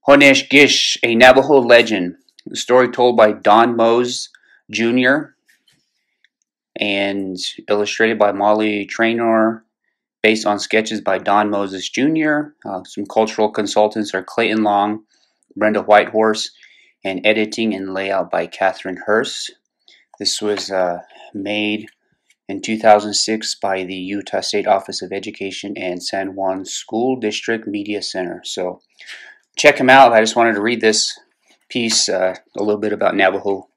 Honeeshgish, a Navajo legend. A story told by Don Mose Jr. and illustrated by Molly Trainor, based on sketches by Don Moses Jr. Some cultural consultants are Clayton Brenda Whitehorse, and editing and layout by Kathryn Hurst. This was made in 2006 by the Utah State Office of Education and San Juan School District Media Center. So check them out. I just wanted to read this piece, a little bit about Navajo,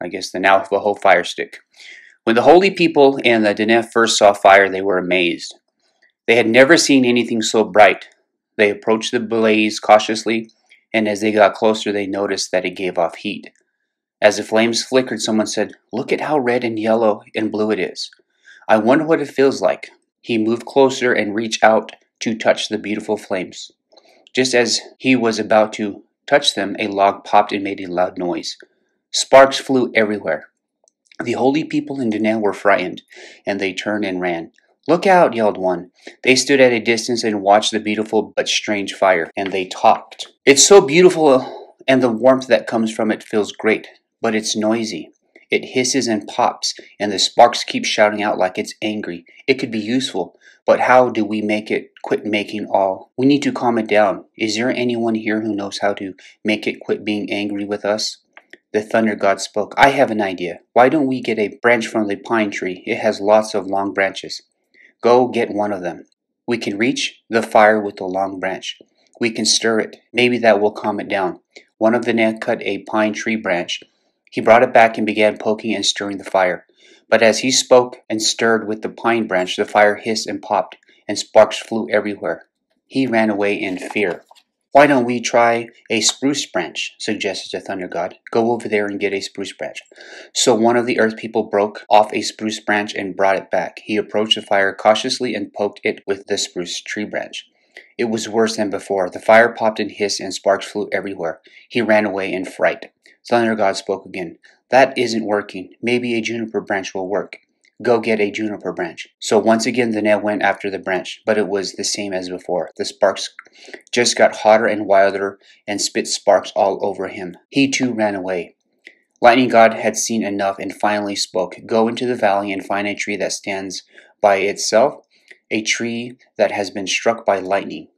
I guess the Navajo fire stick. When the holy people and the Diné first saw fire, they were amazed. They had never seen anything so bright. They approached the blaze cautiously, and as they got closer, they noticed that it gave off heat. As the flames flickered, someone said, "Look at how red and yellow and blue it is. I wonder what it feels like." He moved closer and reached out to touch the beautiful flames. Just as he was about to touch them, a log popped and made a loud noise. Sparks flew everywhere. The holy people in Diné were frightened, and they turned and ran. "Look out!" yelled one. They stood at a distance and watched the beautiful but strange fire, and they talked. "It's so beautiful, and the warmth that comes from it feels great, but it's noisy. It hisses and pops, and the sparks keep shouting out like it's angry. It could be useful, but how do we make it quit making all? We need to calm it down. Is there anyone here who knows how to make it quit being angry with us?" The thunder god spoke. "I have an idea. Why don't we get a branch from the pine tree? It has lots of long branches. Go get one of them. We can reach the fire with the long branch. We can stir it. Maybe that will calm it down." One of the men cut a pine tree branch. He brought it back and began poking and stirring the fire. But as he spoke and stirred with the pine branch, the fire hissed and popped, and sparks flew everywhere. He ran away in fear. "Why don't we try a spruce branch?" suggested the thunder god. "Go over there and get a spruce branch." So one of the earth people broke off a spruce branch and brought it back. He approached the fire cautiously and poked it with the spruce tree branch. It was worse than before. The fire popped and hissed, and sparks flew everywhere. He ran away in fright. Thunder God spoke again. "That isn't working. Maybe a juniper branch will work. Go get a juniper branch." So once again the Ned went after the branch, but it was the same as before. The sparks just got hotter and wilder and spit sparks all over him. He too ran away. Lightning God had seen enough and finally spoke. "Go into the valley and find a tree that stands by itself, a tree that has been struck by lightning.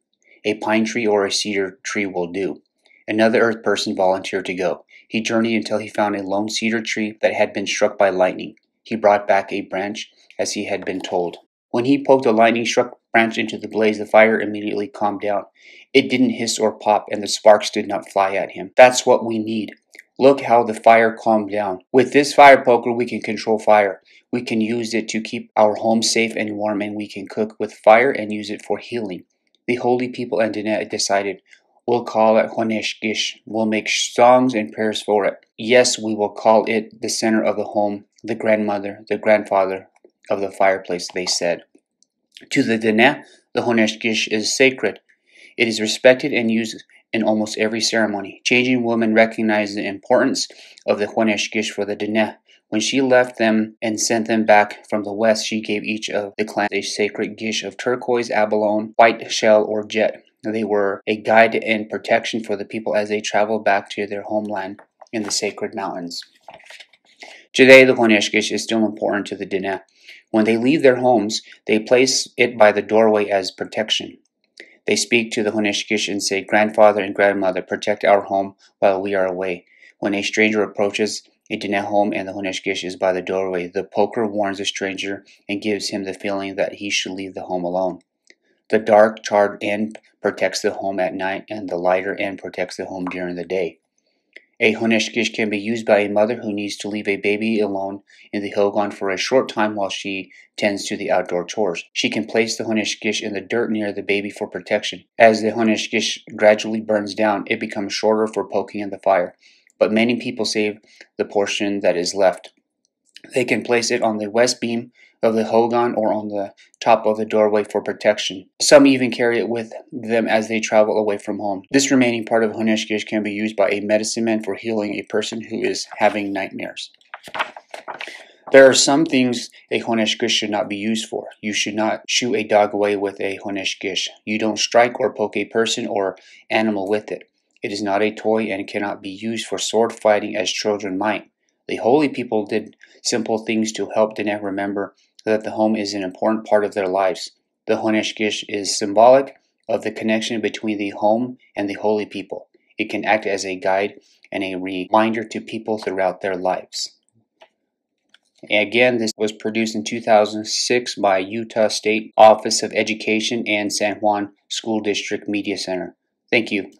A pine tree or a cedar tree will do." Another earth person volunteered to go. He journeyed until he found a lone cedar tree that had been struck by lightning. He brought back a branch as he had been told. When he poked a lightning-struck branch into the blaze, the fire immediately calmed down. It didn't hiss or pop, and the sparks did not fly at him. That's what we need. Look how the fire calmed down. With this fire poker, we can control fire. We can use it to keep our home safe and warm, and we can cook with fire and use it for healing. The holy people and Diné decided, "We'll call it Honeeshgish. We'll make songs and prayers for it. Yes, we will call it the center of the home, the grandmother, the grandfather of the fireplace," they said. To the Diné, the Honeeshgish is sacred. It is respected and used in almost every ceremony. Changing women recognize the importance of the Honeeshgish for the Diné. When she left them and sent them back from the west, she gave each of the clans a sacred gish of turquoise, abalone, white shell, or jet. They were a guide and protection for the people as they traveled back to their homeland in the sacred mountains. Today, the Honeeshgish is still important to the Diné. When they leave their homes, they place it by the doorway as protection. They speak to the Honeeshgish and say, "Grandfather and grandmother, protect our home while we are away." When a stranger approaches a Diné home and the Honeeshgish is by the doorway, the poker warns the stranger and gives him the feeling that he should leave the home alone. The dark, charred end protects the home at night, and the lighter end protects the home during the day. A Honeeshgish can be used by a mother who needs to leave a baby alone in the hogan for a short time while she tends to the outdoor chores. She can place the Honeeshgish in the dirt near the baby for protection. As the Honeeshgish gradually burns down, it becomes shorter for poking in the fire, but many people save the portion that is left. They can place it on the west beam of the hogan or on the top of the doorway for protection. Some even carry it with them as they travel away from home. This remaining part of Honeeshgish can be used by a medicine man for healing a person who is having nightmares. There are some things a Honeeshgish should not be used for. You should not shoo a dog away with a Honeeshgish. You don't strike or poke a person or animal with it. It is not a toy and cannot be used for sword fighting as children might. The holy people did simple things to help the neck remember that the home is an important part of their lives. The Honeeshgish is symbolic of the connection between the home and the holy people. It can act as a guide and a reminder to people throughout their lives. Again, this was produced in 2006 by Utah State Office of Education and San Juan School District Media Center. Thank you.